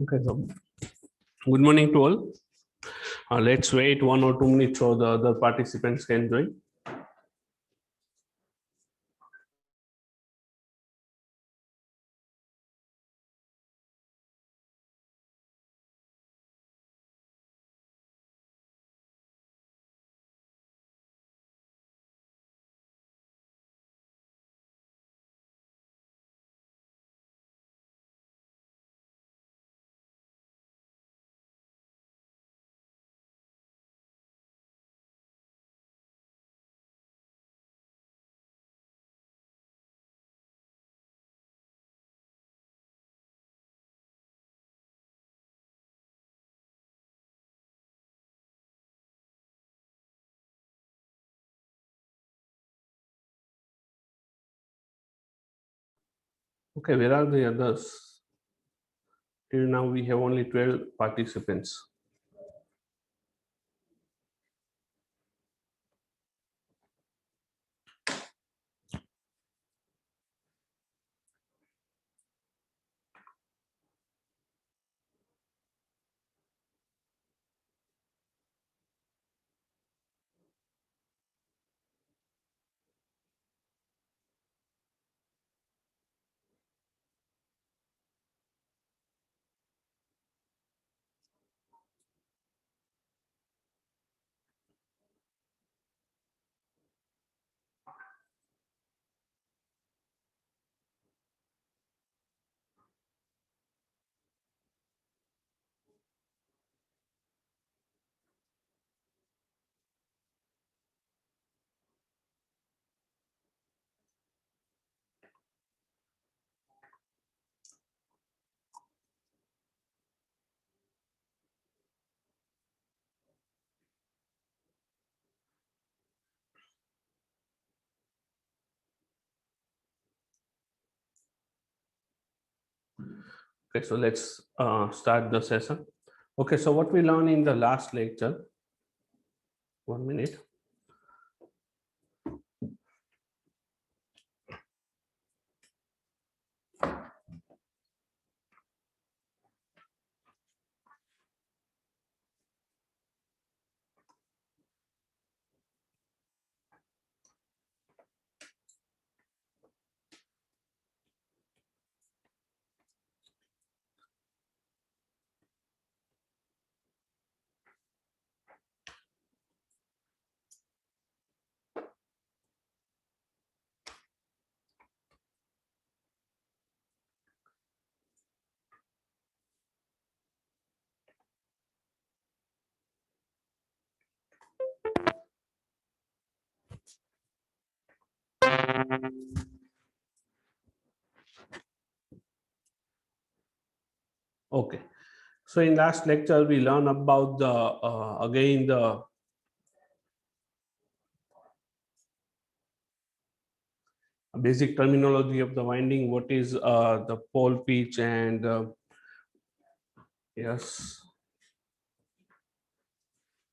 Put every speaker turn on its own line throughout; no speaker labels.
Okay, so good morning to all. Let's wait 1 or 2 minutes so the other participants can join. Okay, where are the others? Till now we have only 12 participants. Okay, so let's start the session. Okay, so what we learned in the last lecture, 1 minute. Okay, so in last lecture we learned about the again the basic terminology of the winding. What is the pole pitch and yes,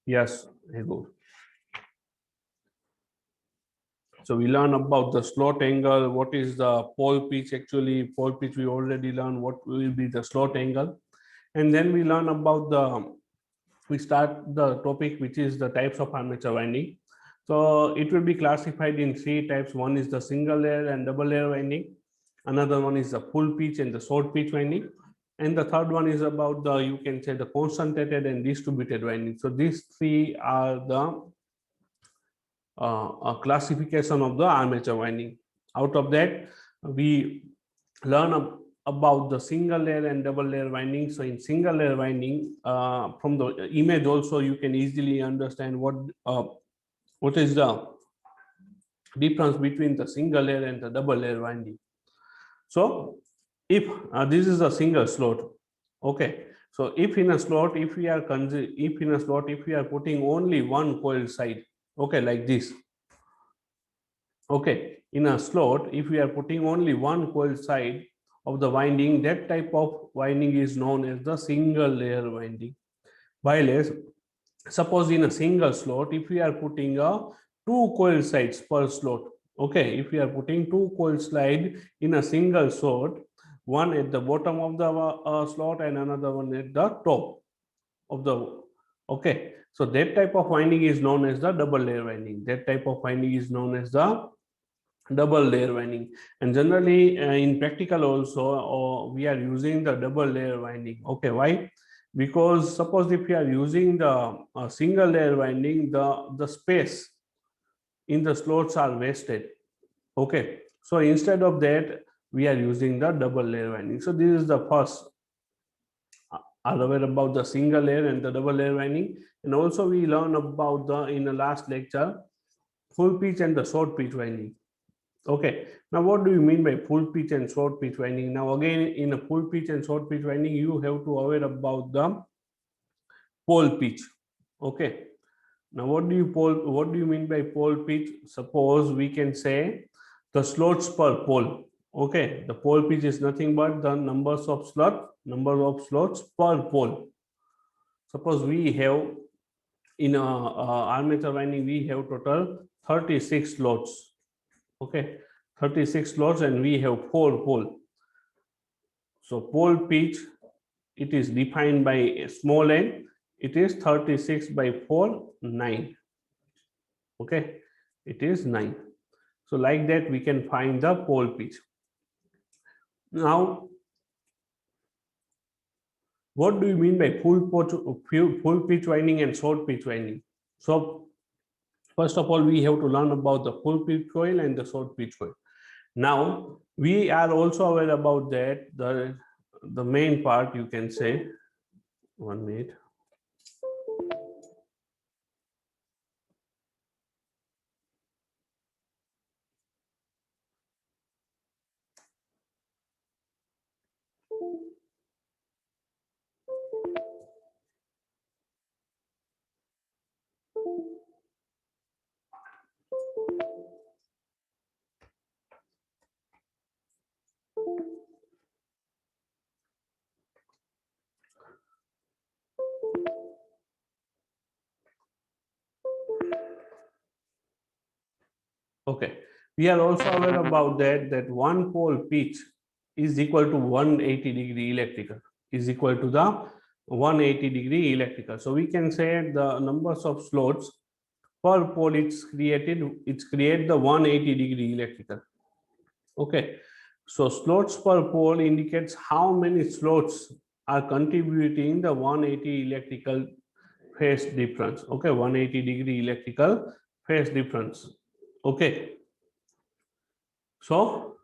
yes, I go. So we learn about the slot angle. What is the pole pitch? Actually, pole pitch we already learned what will be the slot angle, and then we learn about the. We start the topic which is the types of armature winding. So it will be classified in three types. One is the single layer and double layer winding. Another one is the full pitch and the short pitch winding. And the third one is about the, you can say, the concentrated and distributed winding. So these three are the a classification of the armature winding. Out of that, we learn about the single layer and double layer winding. So in single layer winding, from the image also you can easily understand what is the difference between the single layer and the double layer winding. So if this is a single slot, okay. So if in a slot, if we are putting only one coil side, okay, like this. Okay, in a slot, if we are putting only one coil side of the winding, that type of winding is known as the single layer winding. While suppose in a single slot, if we are putting a two coil sides per slot, okay, if we are putting two coil slide in a single slot, one at the bottom of the slot and another one at the top of the, okay. So that type of winding is known as the double layer winding. That type of winding is known as the double layer winding. And generally in practical also we are using the double layer winding. Okay, why? Because suppose if you are using the single layer winding, the space in the slots are wasted. Okay, so instead of that we are using the double layer winding. So this is the first, are aware about the single layer and the double layer winding. And also we learn about the, in the last lecture, full pitch and the short pitch winding. Okay, now what do you mean by full pitch and short pitch winding? Now again, in a full pitch and short pitch winding, you have to aware about the pole pitch. Okay, now what do you mean by pole pitch? Suppose we can say the slots per pole. Okay, the pole pitch is nothing but the number of slots per pole. Suppose we have in a armature winding, we have total 36 slots. Okay, 36 slots and we have 4 pole. So pole pitch, it is defined by a small n. It is 36 by 4, 9. Okay, it is 9. So like that we can find the pole pitch. Now, what do you mean by full pitch winding and short pitch winding? So first of all, we have to learn about the full pitch coil and the short pitch coil. Now we are also aware about that the main part, you can say, 1 minute. Okay, we are also aware about that one pole pitch is equal to 180-degree electrical, is equal to the 180-degree electrical. So we can say the numbers of slots per pole it's create the 180-degree electrical. Okay, so slots per pole indicates how many slots are contributing the 180 electrical phase difference. Okay, 180-degree electrical phase difference. Okay, so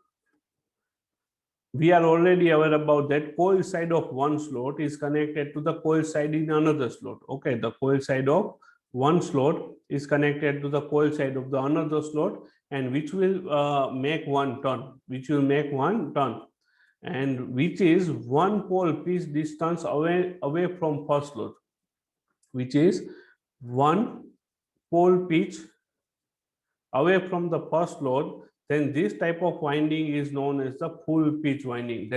we are already aware about that coil side of one slot is connected to the coil side in another slot. Okay, the coil side of one slot is connected to the coil side of the another slot, and which will make one turn, and which is one pole pitch distance away from first slot, which is one pole pitch away from the first slot. Then this type of winding is known as the full pitch winding.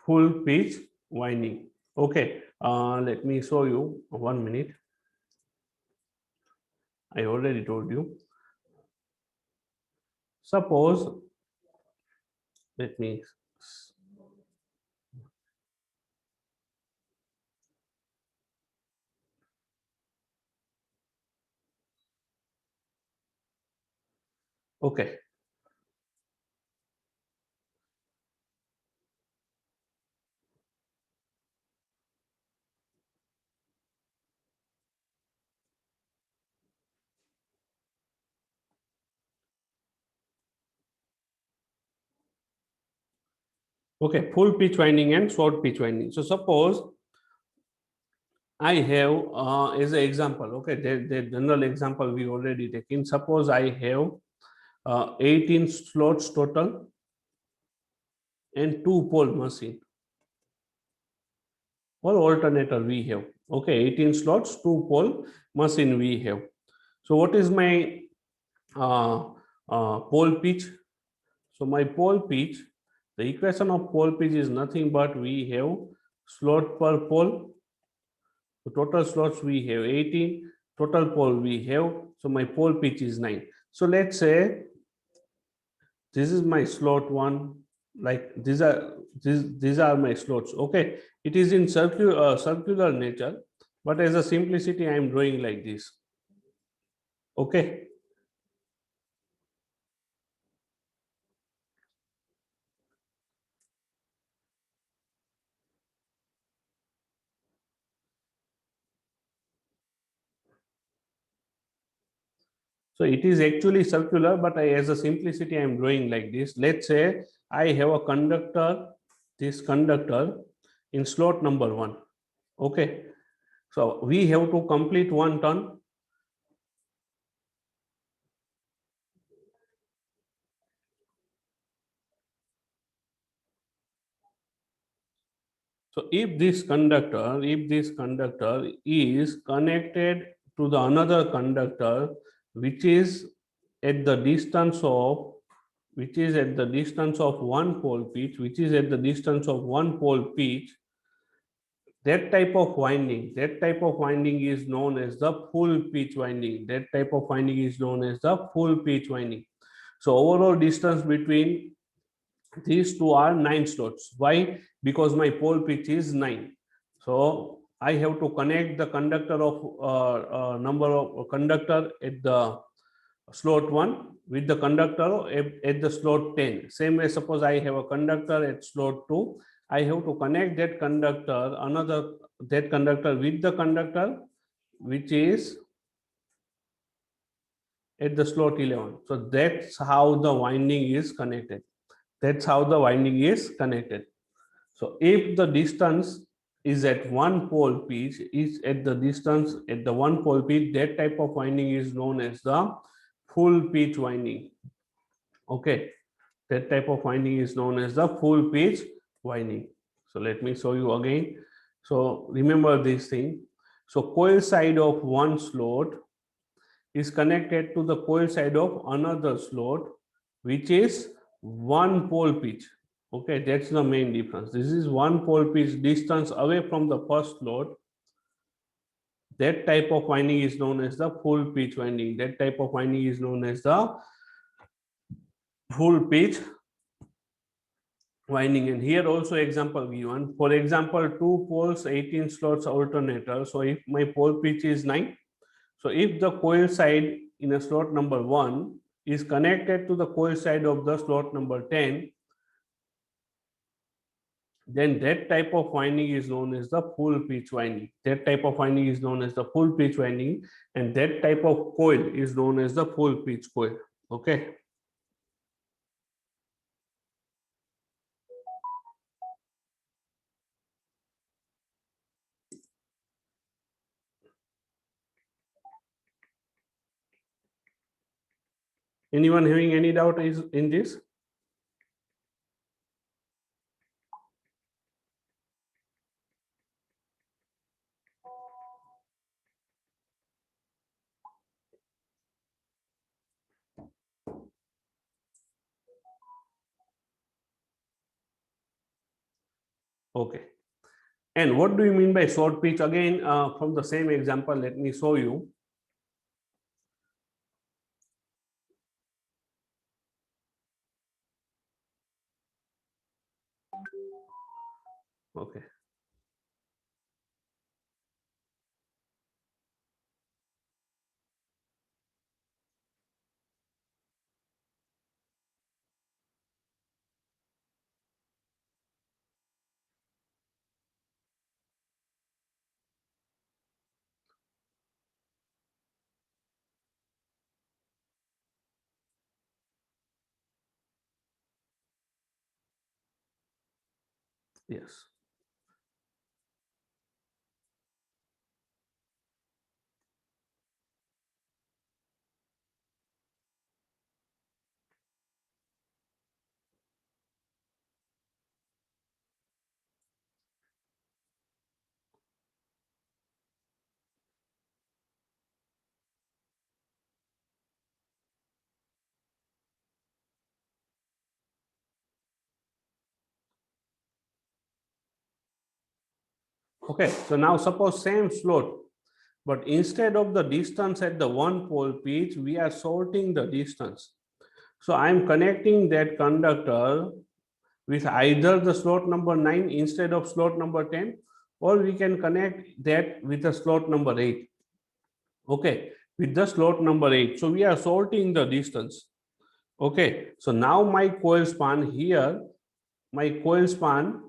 Full pitch winding. Okay, let me show you. 1 minute. I already told you. Suppose, let me. Okay. Okay, full pitch winding and short pitch winding. So suppose I have as an example, okay, the general example we already taken. Suppose I have 18 slots total and 2 pole machine or alternator we have. Okay, 18 slots, 2 pole machine we have. So what is my pole pitch? So my pole pitch, the equation of pole pitch is nothing but we have slot per pole. So total slots we have 18, total pole we have. So my pole pitch is 9. So let's say this is my slot one, like these are my slots. Okay, it is in circular nature, but as a simplicity I am drawing like this. Okay. So it is actually circular, but as a simplicity, I am drawing like this. Let's say I have a conductor, this conductor in slot number one. Okay. So we have to complete one turn. So if this conductor is connected to the another conductor, which is at the distance of one pole pitch, that type of winding is known as the full pitch winding. So overall distance between these two are 9 slots. Why? Because my pole pitch is 9. So I have to connect the conductor of number of conductor at the slot 1 with the conductor at the slot 10. Same way, suppose I have a conductor at slot 2, I have to connect that conductor with the conductor which is at the slot 11. So that's how the winding is connected. So if the distance is at one pole pitch, that type of winding is known as the full pitch winding. Okay, that type of winding is known as the full pitch winding. So let me show you again. So remember this thing. So coil side of one slot is connected to the coil side of another slot, which is one pole pitch. Okay, that's the main difference. This is one pole pitch distance away from the first slot. That type of winding is known as the full pitch winding. Full pitch winding. And here also example given. For example, 2 poles, 18 slots alternator. So if my pole pitch is 9, so if the coil side in a slot number 1 is connected to the coil side of the slot number 10, then that type of winding is known as the full pitch winding. And that type of coil is known as the full pitch coil. Okay. Anyone having any doubt is in this? Okay. And what do you mean by short pitch? Again, from the same example, let me show you. Okay. Yes. Okay. So now suppose same slot, but instead of the distance at the one pole pitch, we are sorting the distance. So I am connecting that conductor with either the slot number 9 instead of slot number 10, or we can connect that with a slot number 8. Okay, with the slot number 8. So we are sorting the distance. Okay, so now my coil span here, my coil span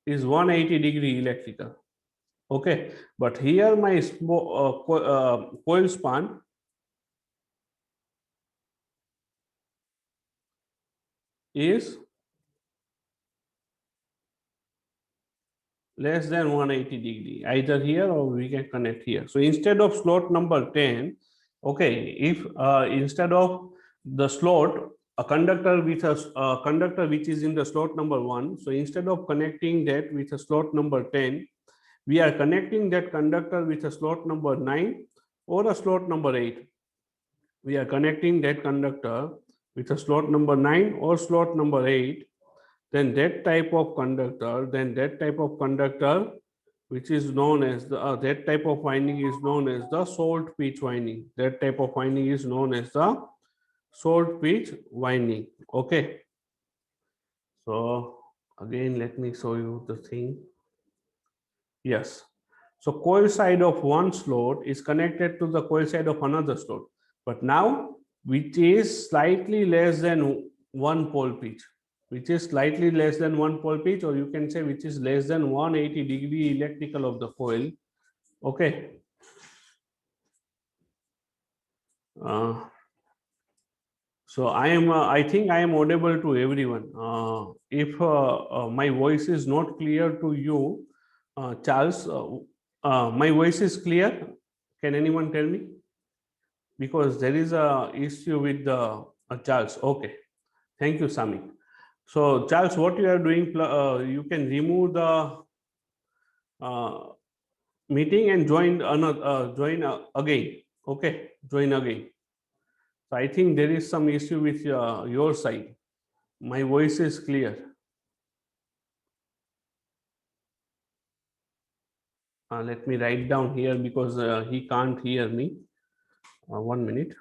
is 180-degree electrical. Okay, but here my coil span is less than 180-degree, either here or we can connect here. So instead of slot number 10, okay, if instead of the slot, a conductor with a conductor which is in the slot number 1, so instead of connecting that with a slot number 10, we are connecting that conductor with a slot number 9 or a slot number 8. We are connecting that conductor with a slot number 9 or slot number 8. Then that type of conductor, which is known as the that type of winding is known as the salt pitch winding. That type of winding is known as the salt pitch winding. Okay. So again, let me show you the thing. Yes. So coil side of one slot is connected to the coil side of another slot, but now which is slightly less than one pole pitch, which is slightly less than one pole pitch, or you can say which is less than 180-degree electrical of the coil. Okay. So I think I am audible to everyone. If my voice is not clear to you, Charles, my voice is clear. Can anyone tell me? Because there is a issue with the Charles. Okay. Thank you, Sami. So Charles, what you are doing, you can remove the meeting and join another, again. Okay, join again. So I think there is some issue with your side. My voice is clear. Let me write down here because he can't hear me. 1 minute.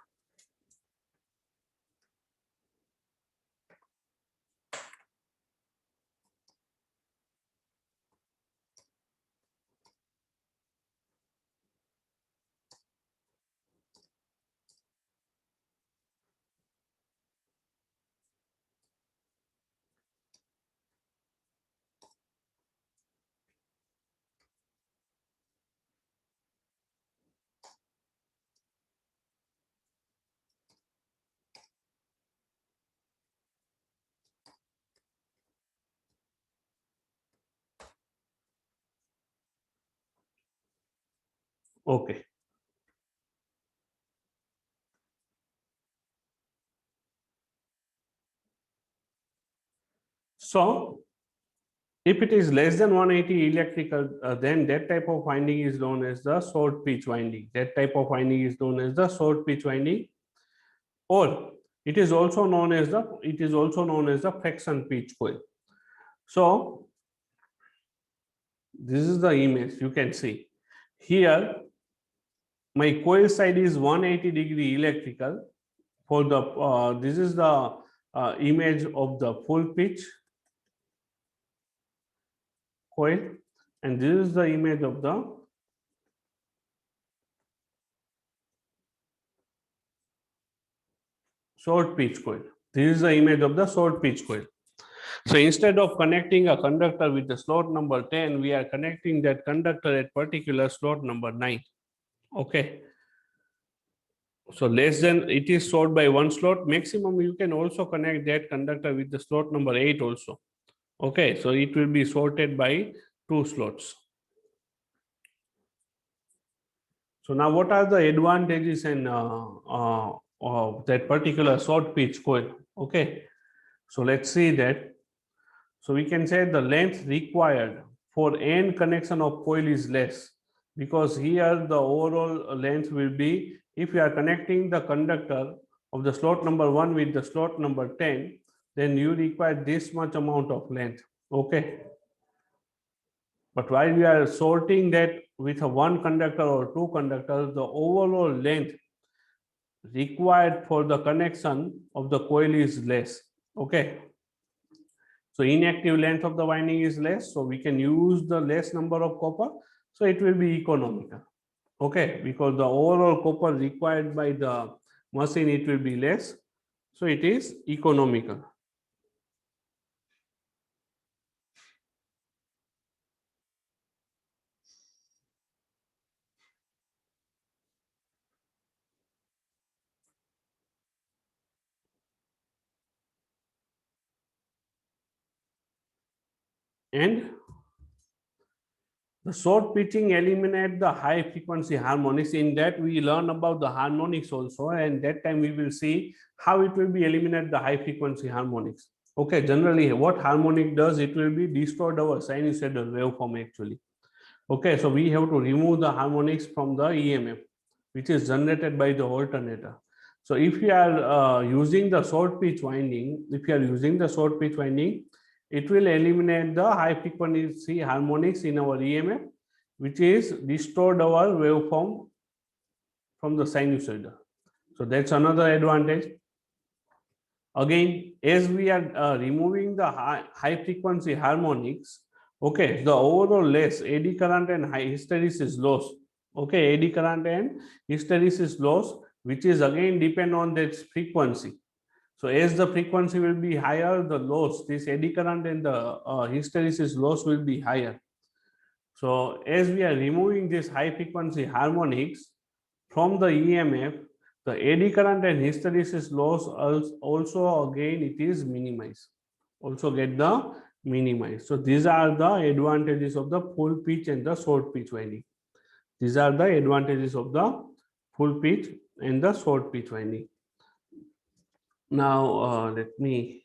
Okay. So if it is less than 180 electrical, then that type of winding is known as the short pitch winding. That type of winding is known as the short pitch winding, or it is also known as the fraction pitch coil. So this is the image you can see here. My coil side is 180-degree electrical. For the this is the image of the full pitch coil, and this is the image of the short pitch coil. This is the image of the short pitch coil. So instead of connecting a conductor with the slot number 10, we are connecting that conductor at particular slot number 9. Okay. So less than, it is short by one slot. Maximum you can also connect that conductor with the slot number 8 also. Okay, so it will be sorted by 2 slots. So now what are the advantages and that particular short pitch coil? Okay, so let's see that. So we can say the length required for end connection of coil is less, because here the overall length will be, if you are connecting the conductor of the slot number 1 with the slot number 10, then you require this much amount of length. Okay. But while we are sorting that with a one conductor or two conductors, the overall length required for the connection of the coil is less. Okay. So inactive length of the winding is less, so we can use the less number of copper, so it will be economical. Okay, because the overall copper required by the machine, it will be less, so it is economical. And the short pitching eliminate the high frequency harmonics. In that we learn about the harmonics also, and that time we will see how it will be eliminate the high frequency harmonics. Okay, generally what harmonic does, it will be distort our sinusoidal waveform actually. Okay, so we have to remove the harmonics from the EMF, which is generated by the alternator. So if you are using the short pitch winding, it will eliminate the high frequency harmonics in our EMF, which is distort our waveform from the sinusoidal. So that's another advantage. Again, as we are removing the high frequency harmonics, okay, the overall less eddy current and high hysteresis loss. Okay, eddy current and hysteresis loss, which is again depend on that frequency. So as the frequency will be higher, the loss, this eddy current and the hysteresis loss will be higher. So as we are removing this high frequency harmonics from the EMF, the eddy current and hysteresis loss also again it is minimized. Also get the minimized. So these are the advantages of the full pitch and the short pitch winding. These are the advantages of the full pitch and the short pitch winding. Now let me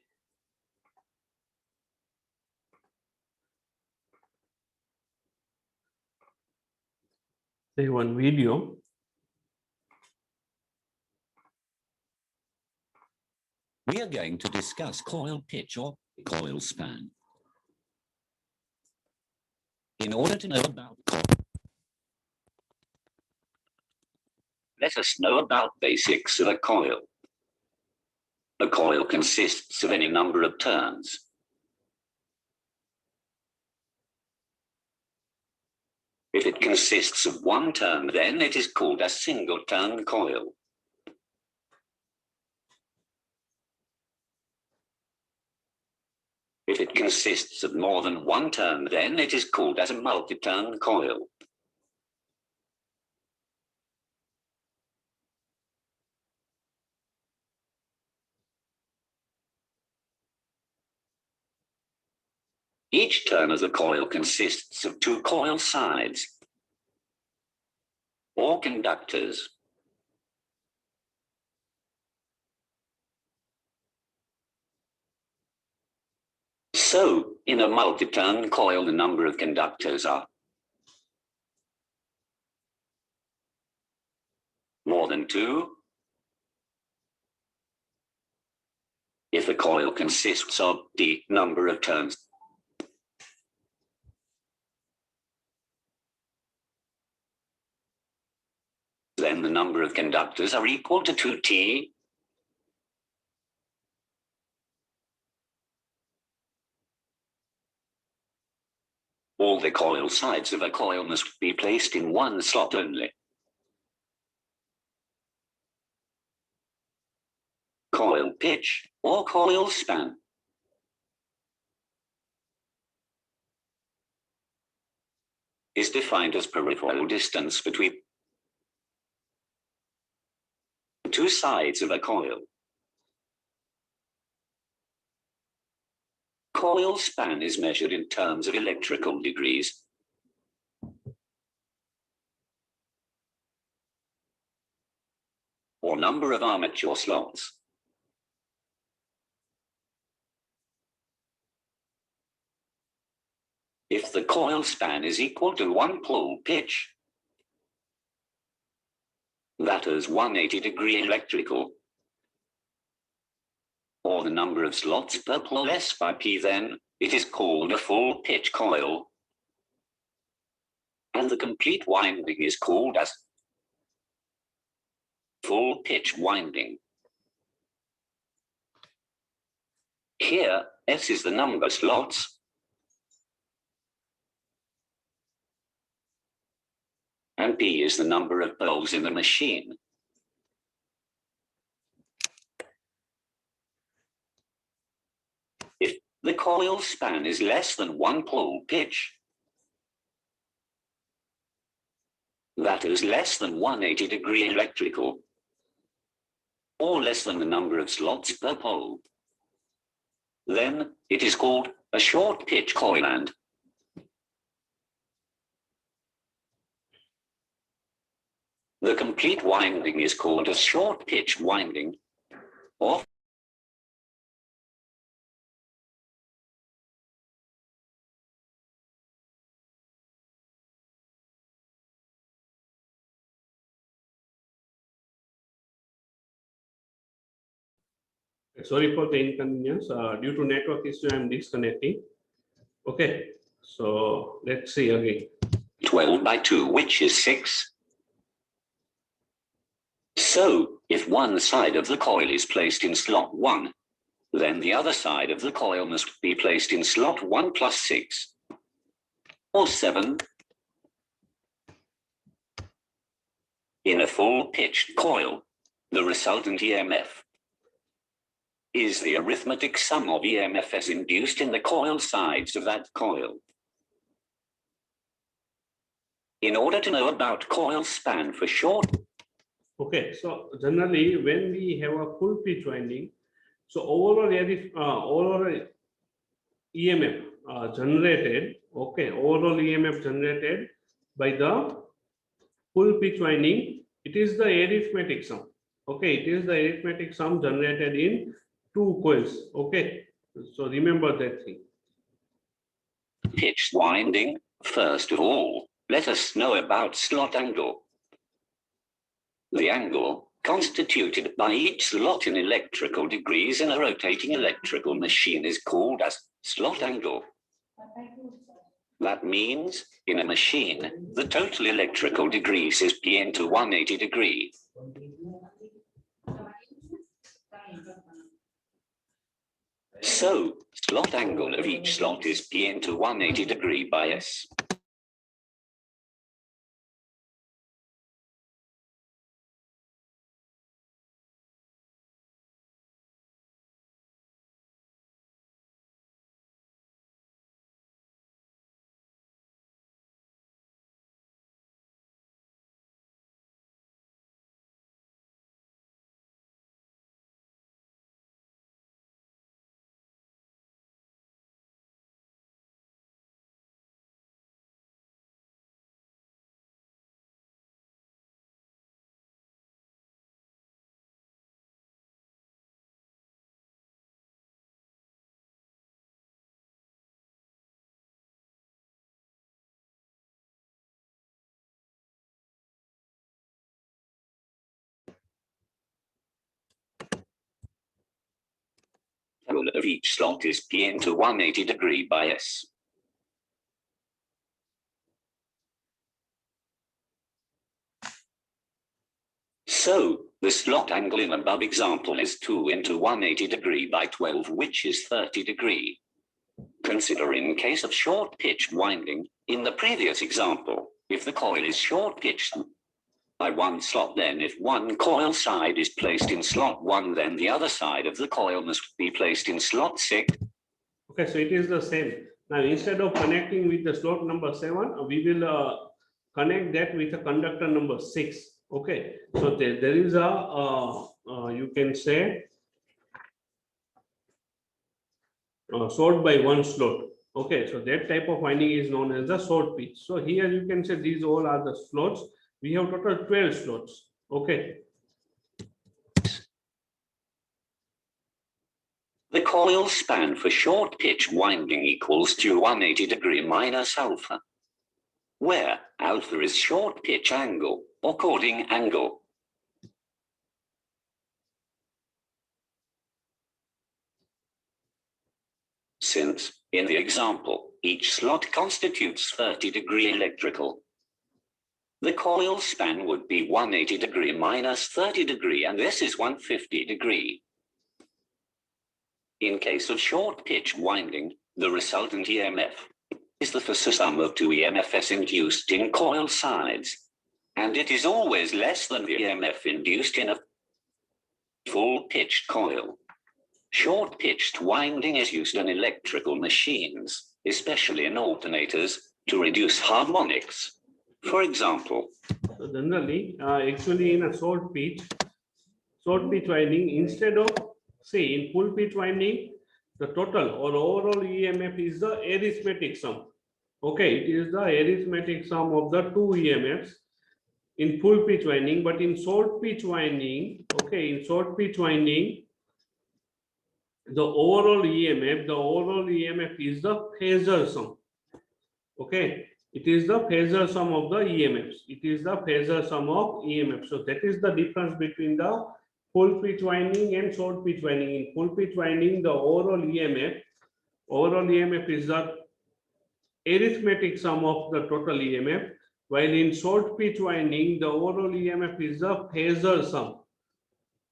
play one video.
We are going to discuss coil pitch or coil span. In order to know about coil, let us know about basics of a coil. A coil consists of any number of turns. If it consists of one turn, then it is called a single turn coil. If it consists of more than one turn, then it is called as a multi-turn coil. Each turn of the coil consists of two coil sides, or conductors. So, in a multi-turn coil, the number of conductors are more than two. If the coil consists of the number of turns, then the number of conductors are equal to 2T. All the coil sides of a coil must be placed in one slot only. Coil pitch or coil span is defined as peripheral distance between two sides of a coil. Coil span is measured in terms of electrical degrees. Or number of armature slots. If the coil span is equal to one pole pitch, that is 180-degree electrical, or the number of slots per pole S by P, then it is called a full pitch coil. and the complete winding is called as full pitch winding. Here, S is the number of slots, and P is the number of poles in the machine. If the coil span is less than 1 pole pitch, that is less than 180-degree electrical, or less than the number of slots per pole, then it is called a short pitch coil, and the complete winding is called a short pitch winding, or
Sorry for the inconvenience. Due to network issue, I'm disconnecting. Okay, so let's see again.
12 by 2, which is 6. So, if one side of the coil is placed in slot 1, then the other side of the coil must be placed in slot 1 plus 6, or 7. In a full-pitched coil, the resultant EMF is the arithmetic sum of EMFs induced in the coil sides of that coil. In order to know about coil span for short,
Okay, so generally when we have a full pitch winding, so overall EMF generated, okay, overall EMF generated by the full pitch winding, it is the arithmetic sum. Okay, it is the arithmetic sum generated in two coils. Okay, so remember that thing.
pitch winding, first of all, let us know about slot angle. The angle, constituted by each slot in electrical degrees in a rotating electrical machine, is called as slot angle. That means, in a machine, the total electrical degrees is P into 180 degree. So, slot angle of each slot is P into 180 degree by S. Angle of each slot is P into 180 degree by S. So, the slot angle in above example is 2 into 180 degree by 12, which is 30 degree. Consider in case of short pitched winding, in the previous example, if the coil is short pitched by one slot, then if one coil side is placed in slot 1, then the other side of the coil must be placed in slot 6.
Okay, so it is the same. Now, instead of connecting with the slot number 7, we will connect that with a conductor number 6. Okay, so there is a you can say sort by one slot. Okay, so that type of winding is known as the short pitch. So here you can say these all are the slots. We have total 12 slots. Okay.
The coil span for short pitch winding equals to 180 degree minus alpha, where alpha is short pitch angle or cording angle. Since, in the example, each slot constitutes 30 degree electrical, the coil span would be 180 degree minus 30 degree, and this is 150 degree. In case of short pitch winding, the resultant EMF is the first sum of two EMFs induced in coil sides, and it is always less than the EMF induced in a full-pitched coil. Short-pitched winding is used in electrical machines, especially in alternators, to reduce harmonics. For example,
so generally, actually in a short pitch winding, instead of say in full pitch winding, the total or overall EMF is the arithmetic sum. Okay, it is the arithmetic sum of the two EMFs in full pitch winding, but in short pitch winding, okay, in short pitch winding, the overall EMF is the phasor sum. Okay, it is the phasor sum of the EMFs. It is the phasor sum of EMF. So that is the difference between the full pitch winding and short pitch winding. In full pitch winding, the overall EMF is the arithmetic sum of the total EMF, while in short pitch winding, the overall EMF is the phasor sum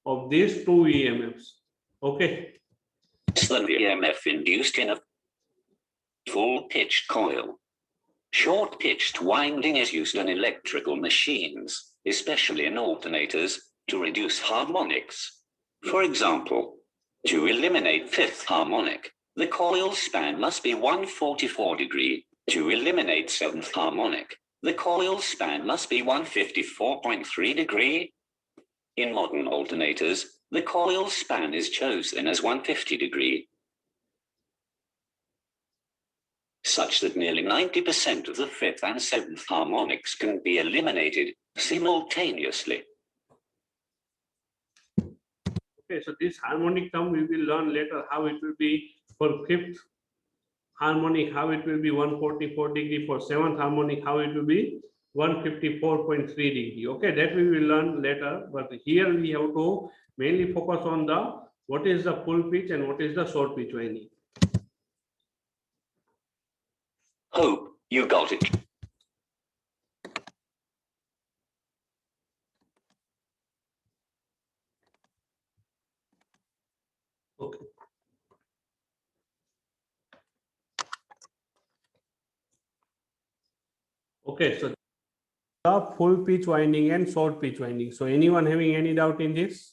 of these two EMFs. Okay.
than the EMF induced in a full-pitched coil. Short-pitched winding is used in electrical machines, especially in alternators, to reduce harmonics. For example, to eliminate fifth harmonic, the coil span must be 144 degree. To eliminate seventh harmonic, the coil span must be 154.3 degree. In modern alternators, the coil span is chosen as 150 degree, such that nearly 90% of the fifth and seventh harmonics can be eliminated simultaneously.
Okay, so this harmonic term we will learn later how it will be for fifth harmonic, how it will be 144 degree, for seventh harmonic, how it will be 154.3 degree. Okay, that we will learn later, but here we have to mainly focus on the what is the full pitch and what is the short pitch winding.
Hope you got it.
Okay. Okay, so the full pitch winding and short pitch winding. So anyone having any doubt in this?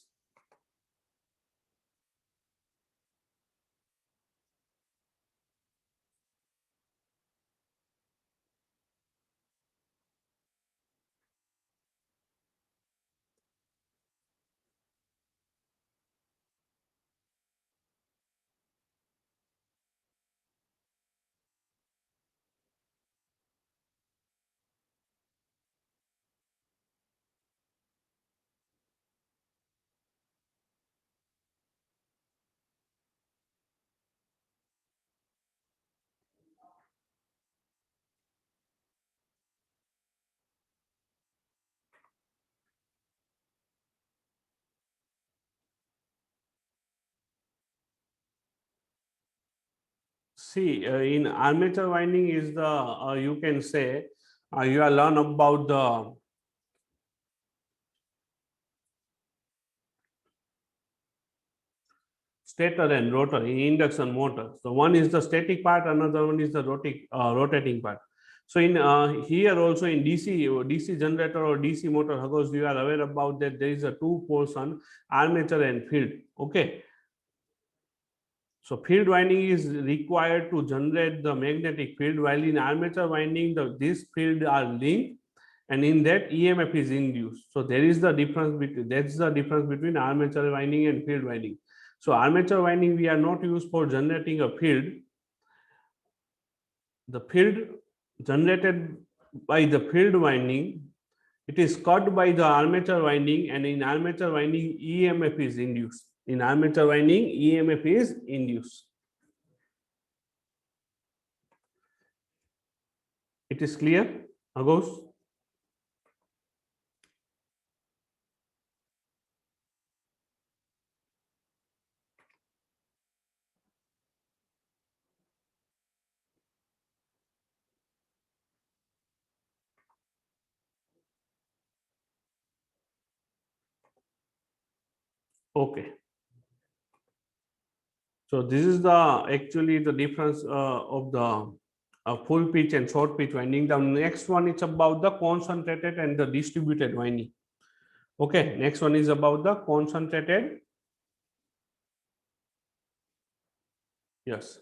See, in armature winding is the you can say you are learn about the stator and rotor in induction motor. So one is the static part, another one is the rotating part. So in here also in DC generator or DC motor, because you are aware about that there is a two portion, armature and field. Okay. So field winding is required to generate the magnetic field, while in armature winding, these fields are linked, and in that EMF is induced. So there is the difference between armature winding and field winding. So armature winding we are not used for generating a field. The field generated by the field winding, it is cut by the armature winding, and in armature winding EMF is induced. In armature winding, EMF is induced. It is clear, Agos? Okay. So this is the actually the difference of the full pitch and short pitch winding. The next one is about the concentrated and the distributed winding. Okay, next one is about the concentrated. Yes,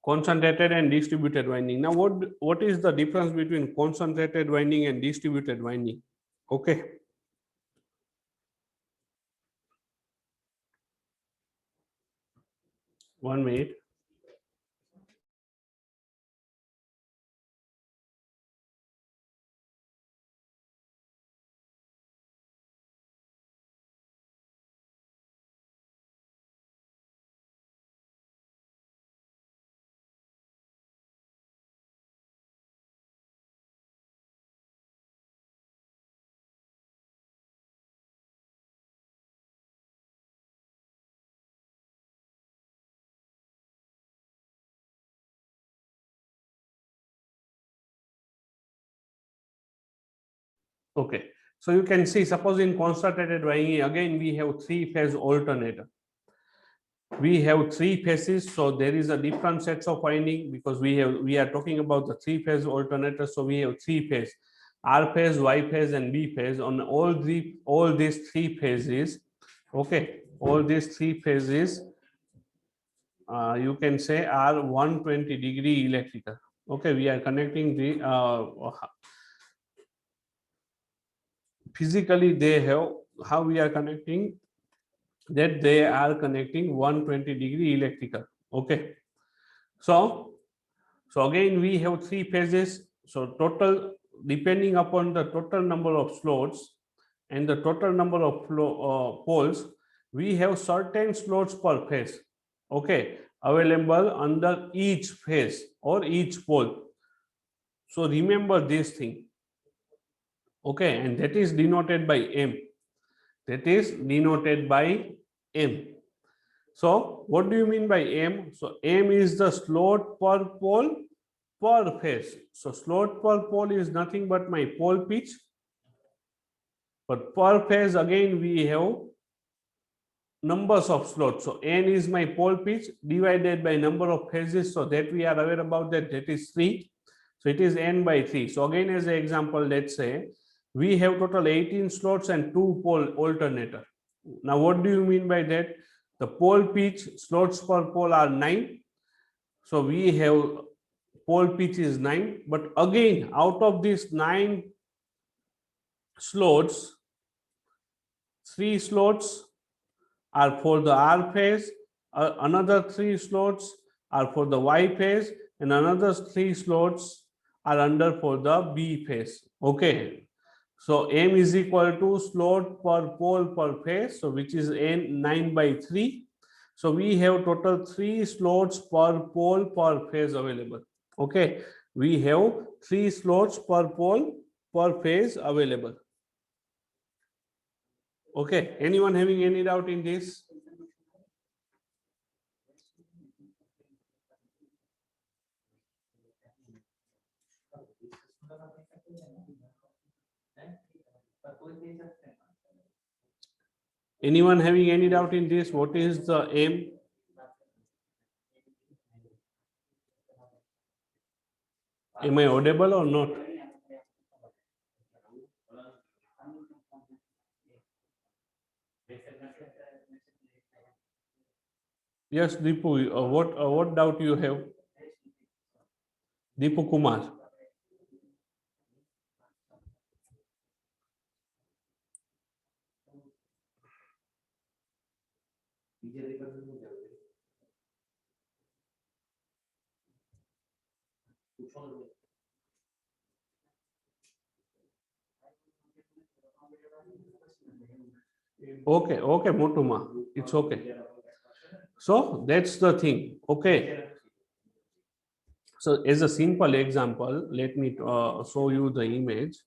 concentrated and distributed winding. Now, what is the difference between concentrated winding and distributed winding? Okay. One minute. Okay. So you can see, suppose in concentrated winding, again we have three-phase alternator. We have three phases, so there is a different sets of winding because we are talking about the three-phase alternator. So we have three phase, R phase, Y phase, and B phase. On all these three phases, okay, all these three phases, you can say are 120-degree electrical. Okay, we are connecting the physically they have, how we are connecting, that they are connecting 120-degree electrical. Okay, so again we have three phases. So total, depending upon the total number of slots and the total number of poles, we have certain slots per phase, okay, available under each phase or each pole. So remember this thing, okay, and that is denoted by M. That is denoted by M. So what do you mean by M? So M is the slot per pole per phase. So slot per pole is nothing but my pole pitch, but per phase again we have numbers of slots. So N is my pole pitch divided by number of phases. So that we are aware about that, that is 3. So it is N by 3. So again, as an example, let's say we have total 18 slots and 2 pole alternator. Now what do you mean by that? The pole pitch slots per pole are 9. So we have pole pitch is 9, but again out of these 9 slots, 3 slots are for the R phase, another 3 slots are for the Y phase, and another 3 slots are under for the B phase. Okay, so M is equal to slot per pole per phase, so which is N 9 by 3. So we have total 3 slots per pole per phase available. Okay, we have 3 slots per pole per phase available. Okay, anyone having any doubt in this? Anyone having any doubt in this? What is the aim? Am I audible or not? Yes, Deepu, what doubt you have? Deepu Kumar. Okay, okay, Motuma, it's okay. So that's the thing. Okay. So as a simple example, let me show you the image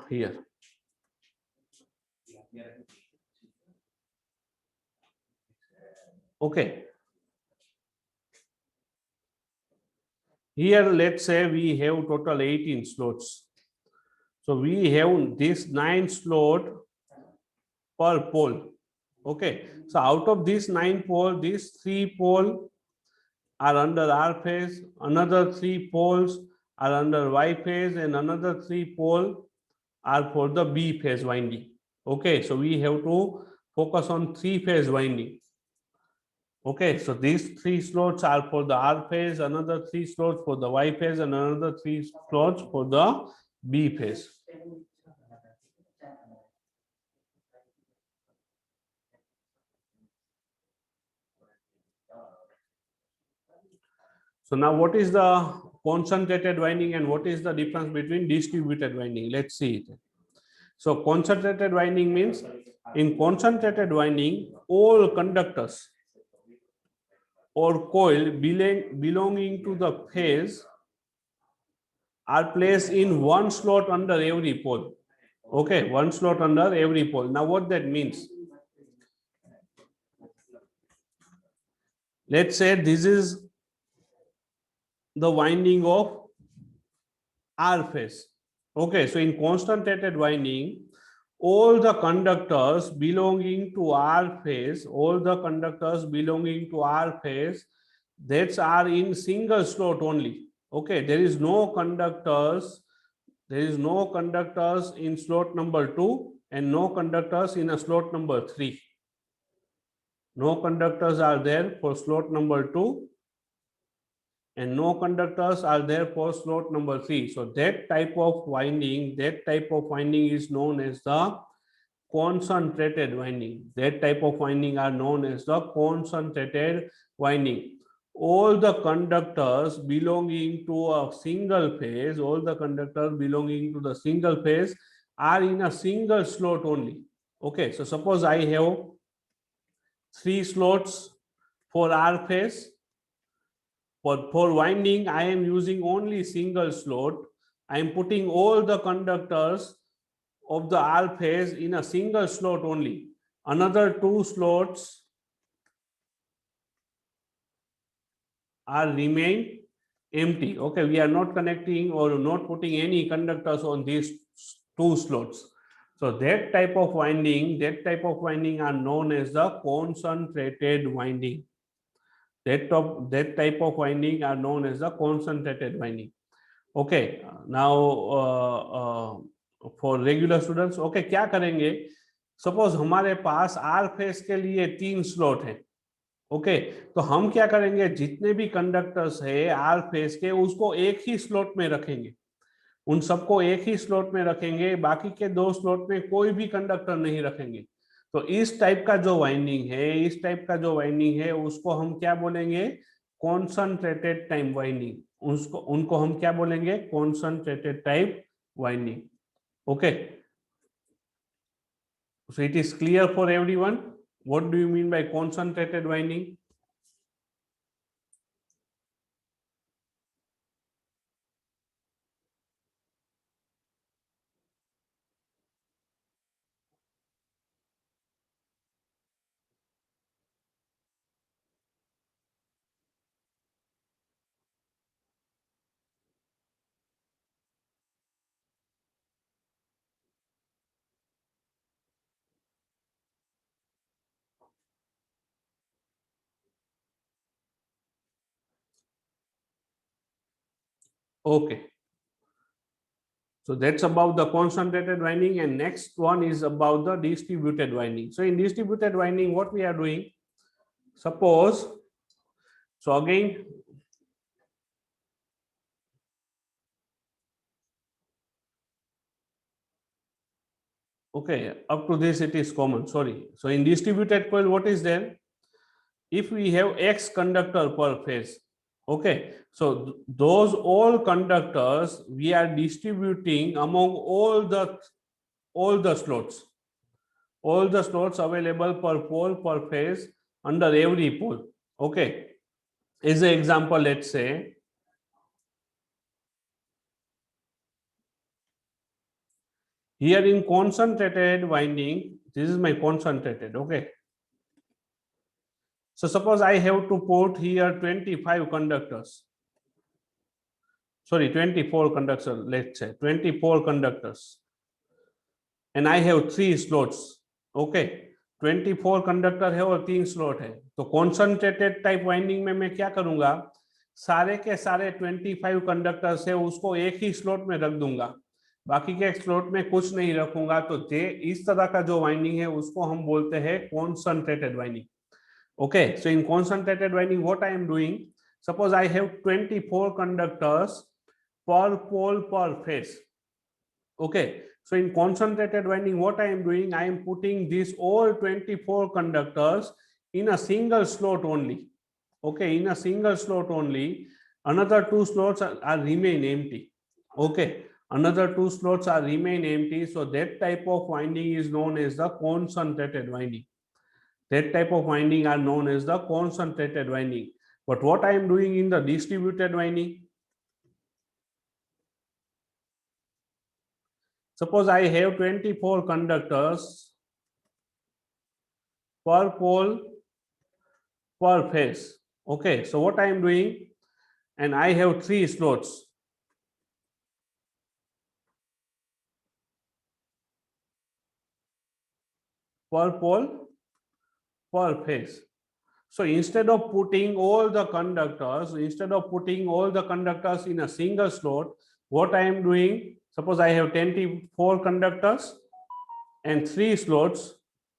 here. Okay. Here, let's say we have total 18 slots. So we have this 9 slot per pole. Okay, so out of these 9 poles, these 3 poles are under R phase, another 3 poles are under Y phase, and another 3 poles are for the B phase winding. Okay, so we have to focus on 3 phase winding. Okay, so these 3 slots are for the R phase, another 3 slots for the Y phase, and another 3 slots for the B phase. So now what is the concentrated winding and what is the difference between distributed winding? Let's see it. So concentrated winding means in concentrated winding, all conductors or coil belonging to the phase are placed in one slot under every pole. Okay, one slot under every pole. Now what that means? Let's say this is the winding of R phase. Okay, so in concentrated winding, all the conductors belonging to R phase, that are in single slot only. Okay, there is no conductors in slot number 2 and no conductors in a slot number 3. No conductors are there for slot number 2 and no conductors are there for slot number 3. So that type of winding is known as the concentrated winding. That type of winding are known as the concentrated winding. All the conductors belonging to a single phase, are in a single slot only. Okay, so suppose I have 3 slots for R phase. For winding, I am using only single slot. I am putting all the conductors of the R phase in a single slot only. Another 2 slots are remain empty. Okay, we are not connecting or not putting any conductors on these 2 slots. So that type of winding are known as the concentrated winding. That type of winding are known as the concentrated winding. Okay, now for regular students, okay, क्या करेंगे? Suppose हमारे पास are face के लिए 3 slot है. Okay, तो हम क्या करेंगे? जितने भी कंडक्टर्स है आर फेस के, उसको एक ही स्लॉट में रखेंगे. उन सबको एक ही स्लॉट में रखेंगे, बाकी के 2 स्लॉट में कोई भी कंडक्टर नहीं रखेंगे. तो इस टाइप का जो वाइंडिंग है उसको हम क्या बोलेंगे? Concentrated time winding. उनको हम क्या बोलेंगे? Concentrated type winding. Okay, so it is clear for everyone what do you mean by concentrated winding? Okay, so that's about the concentrated winding, and next one is about the distributed winding. So in distributed winding, what we are doing, suppose, so again, okay, up to this it is common, sorry. So in distributed coil, what is there? If we have X conductor per phase, okay, so those all conductors we are distributing among all the slots, available per pole per phase under every pole. Okay, as an example, let's say here in concentrated winding, this is my concentrated. Okay, so suppose I have to put here 25 conductors, sorry, 24 conductors, let's say 24 conductors, and I have 3 slots. Okay 24 conductor है और 3 slot है, तो concentrated type winding में मैं क्या करूंगा, सारे के सारे 25 कंडक्टर्स है उसको एक ही स्लॉट में रख दूंगा, बाकी के स्लॉट में कुछ नहीं रखूंगा। तो जे इस तरह का जो वाइंडिंग है उसको हम बोलते हैं concentrated winding. Okay, so in concentrated winding what I am doing, suppose I have 24 conductors per pole per phase. Okay, so in concentrated winding what I am doing, I am putting these all 24 conductors in a single slot only. Okay, in a single slot only, another 2 slots are remain empty. Okay, another 2 slots are remain empty, so that type of winding is known as the concentrated winding. That type of winding are known as the concentrated winding. But what I am doing in the distributed winding, suppose I have 24 conductors per pole per phase. Okay, so what I am doing, and I have 3 slots. Per pole per phase. So instead of putting all the conductors, in a single slot, what I am doing, suppose I have 24 conductors and 3 slots.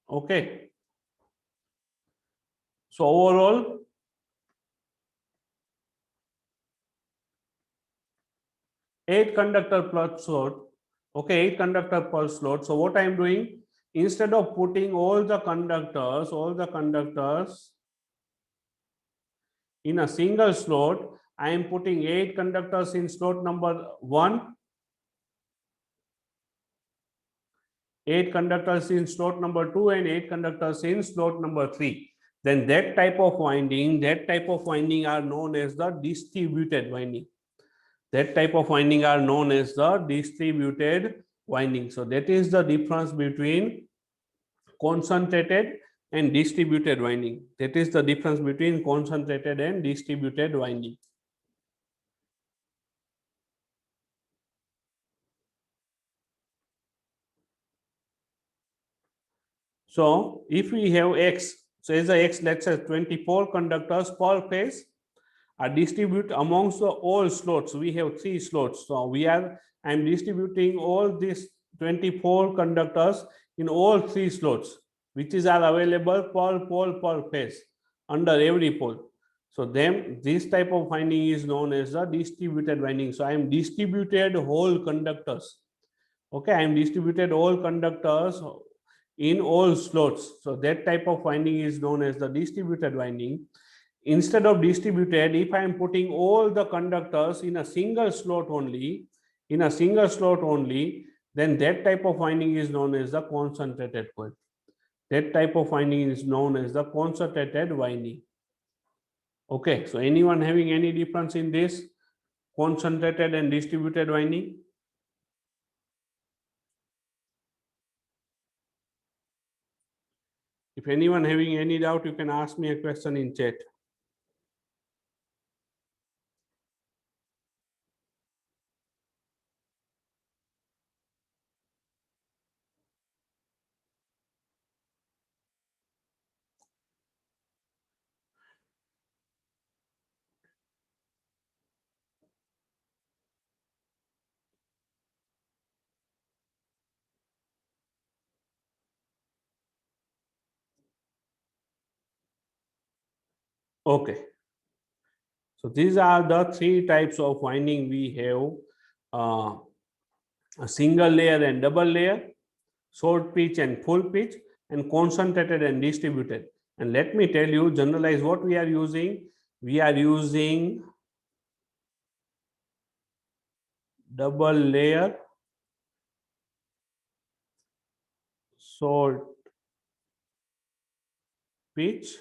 Okay. So overall, 8 conductor per slot. Okay, 8 conductor per slot. So what I am doing, instead of putting all the conductors in a single slot, I am putting 8 conductors in slot number 1, 8 conductors in slot number 2, and 8 conductors in slot number 3. Then that type of winding are known as the distributed winding. That type of winding are known as the distributed winding. So that is the difference between concentrated and distributed winding. That is the difference between concentrated and distributed winding. So if we have X, so as a X, let's say 24 conductors per phase are distributed amongst the all slots. We have 3 slots. So I am distributing all these 24 conductors in all 3 slots, which are available per pole per phase under every pole. So then this type of winding is known as the distributed winding. So I am distributed whole conductors. Okay, I am distributed all conductors in all slots. So that type of winding is known as the distributed winding. Instead of distributed, if I am putting all the conductors in a single slot only, then that type of winding is known as the concentrated coil. That type of winding is known as the concentrated winding. Okay, so anyone having any difference in this concentrated and distributed winding? If anyone having any doubt, you can ask me a question in chat. Okay. So these are the 3 types of winding we have: a single layer and double layer, short pitch and full pitch, and concentrated and distributed. And let me tell you, generalize what we are using. We are using double layer, short pitch,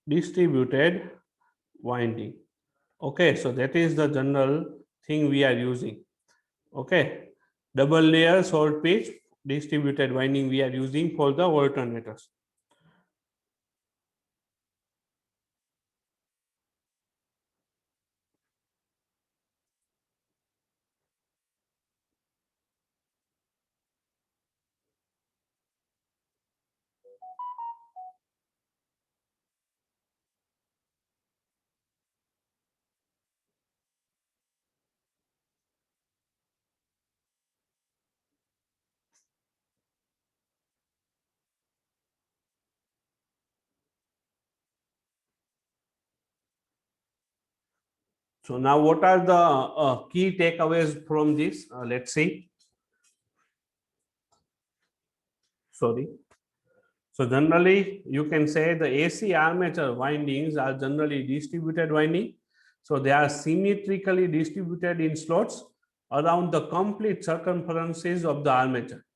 distributed winding. Okay, so that is the general thing we are using. Okay, double layer, short pitch, distributed winding we are using for the alternators. So now what are the key takeaways from this? Let's see. Sorry. So generally, you can say the AC armature windings are generally distributed winding. So they are symmetrically distributed in slots around the complete circumferences of the armature.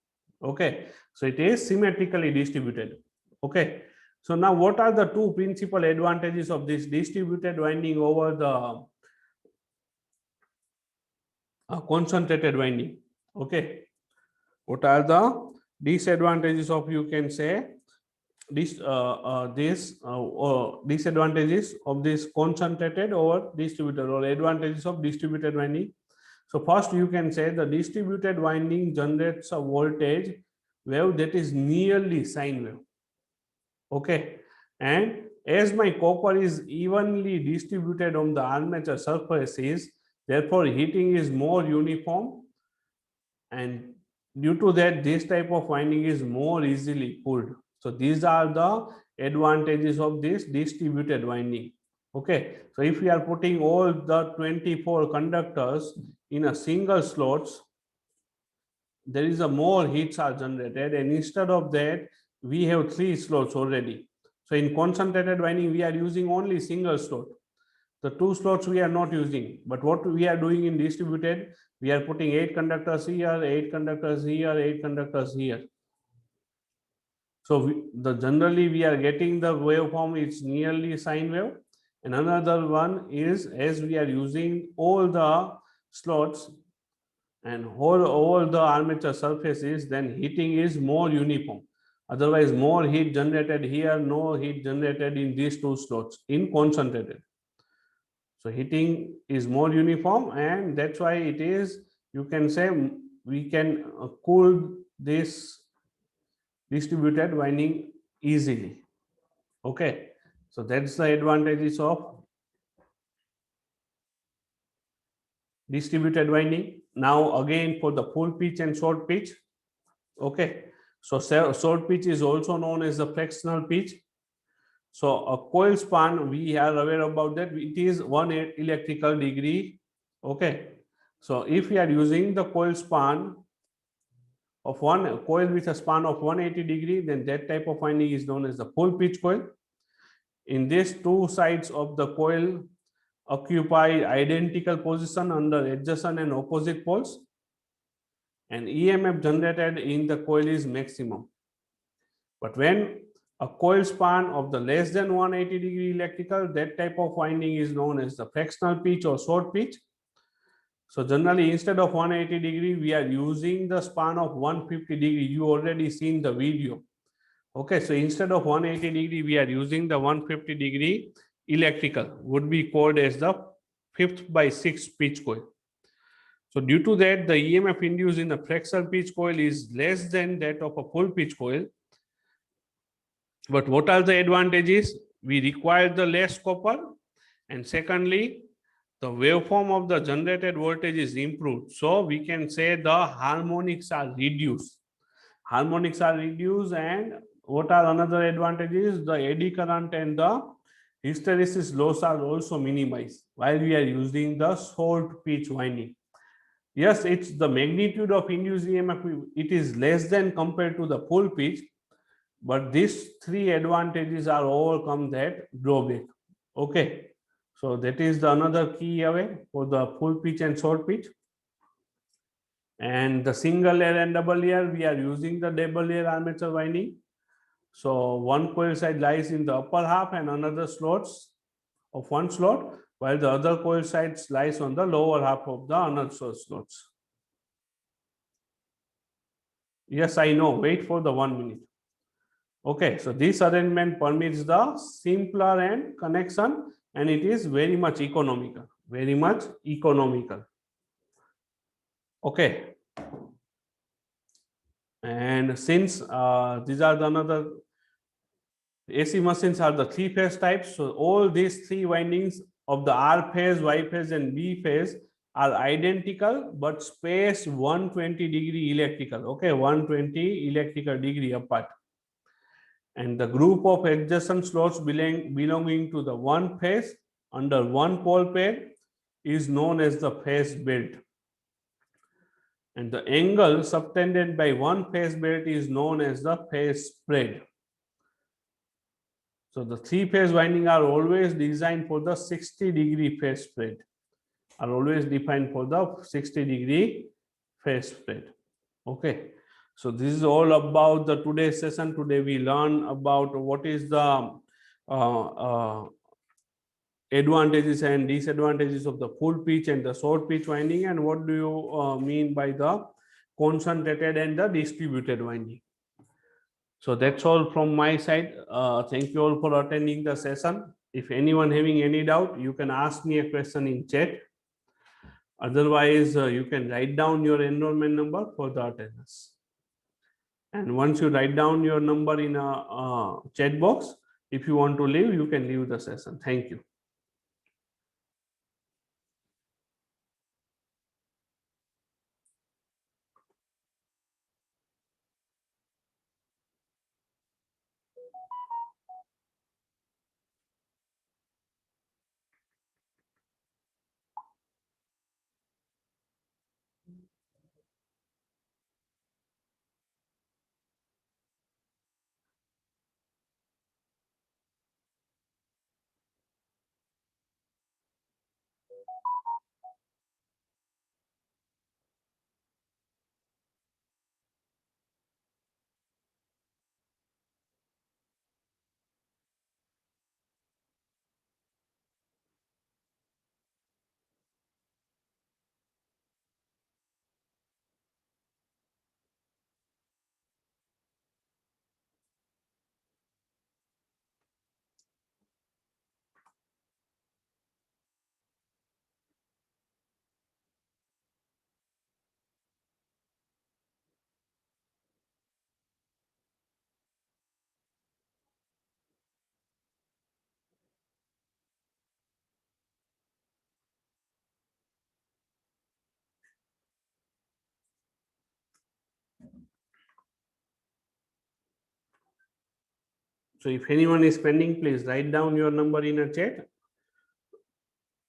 Okay, so it is symmetrically distributed. Okay, so now what are the two principal advantages of this distributed winding over the concentrated winding? Okay, what are the disadvantages of, you can say, disadvantages of this concentrated over distributed, or advantages of distributed winding? So first, you can say the distributed winding generates a voltage wave that is nearly sine wave. Okay, and as my copper is evenly distributed on the armature surfaces, therefore heating is more uniform, and due to that, this type of winding is more easily cooled. So these are the advantages of this distributed winding. Okay, so if we are putting all the 24 conductors in a single slots, there is a more heats are generated, and instead of that, we have 3 slots already. So in concentrated winding, we are using only single slot. The 2 slots we are not using, but what we are doing in distributed, we are putting 8 conductors here, 8 conductors here, 8 conductors here. So generally we are getting the waveform, it's nearly sine wave. And another one is, as we are using all the slots and all the armature surfaces, then heating is more uniform. Otherwise, more heat generated here, no heat generated in these 2 slots in concentrated. So heating is more uniform, and that's why it is, you can say, we can cool this distributed winding easily. Okay, so that's the advantages of distributed winding. Now again, for the full pitch and short pitch. Okay, so short pitch is also known as the fractional pitch. So a coil span, we are aware about that, it is 1 electrical degree. Okay, so if we are using the coil span of one coil with a span of 180 degree, then that type of winding is known as the full pitch coil. In this, 2 sides of the coil occupy identical position under adjacent and opposite poles, and EMF generated in the coil is maximum. But when a coil span of the less than 180 degree electrical, that type of winding is known as the fractional pitch or short pitch. So generally, instead of 180 degree, we are using the span of 150 degree. You already seen the video. Okay, so instead of 180 degree, we are using the 150 degree electrical, would be called as the 5th by 6th pitch coil. So due to that, the EMF induced in the fractional pitch coil is less than that of a full pitch coil. But what are the advantages? We require the less copper, and secondly, the waveform of the generated voltage is improved. So we can say the harmonics are reduced. Harmonics are reduced, and what are another advantages? The eddy current and the hysteresis loss are also minimized while we are using the short pitch winding. Yes, it's the magnitude of induced EMF, it is less than compared to the full pitch, but these 3 advantages are overcome that drawback. Okay, so that is the another key away for the full pitch and short pitch. And the single layer and double layer, we are using the double layer armature winding. So one coil side lies in the upper half and another slots of one slot, while the other coil side lies on the lower half of the another slots. Yes, I know, wait for the 1 minute. Okay, so this arrangement permits the simpler and connection, and it is very much economical, very much economical. Okay, and since these are the another AC machines are the 3-phase types, so all these 3 windings of the R phase, Y phase, and B phase are identical but spaced 120 degree electrical. Okay, 120 electrical degree apart. And the group of adjacent slots belonging to the one phase under one pole pair is known as the phase belt, and the angle subtended by one phase belt is known as the phase spread. So the three-phase winding are always designed for the 60-degree phase spread, are always defined for the 60-degree phase spread. Okay, so this is all about the today's session. Today we learn about what is the advantages and disadvantages of the full pitch and the short pitch winding, and what do you mean by the concentrated and the distributed winding. So that's all from my side. Thank you all for attending the session. If anyone having any doubt, you can ask me a question in chat. Otherwise, you can write down your enrollment number for the attendance. And once you write down your number in a chat box, if you want to leave, you can leave the session. Thank you. So if anyone is pending, please write down your number in a chat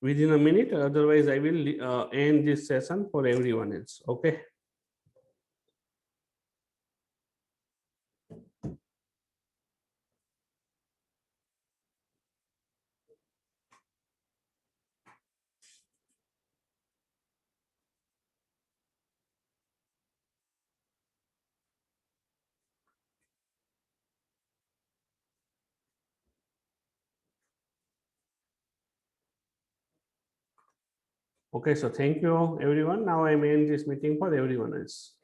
within a minute. Otherwise, I will end this session for everyone else. Okay. Okay, so thank you everyone. Now I may end this meeting for everyone else.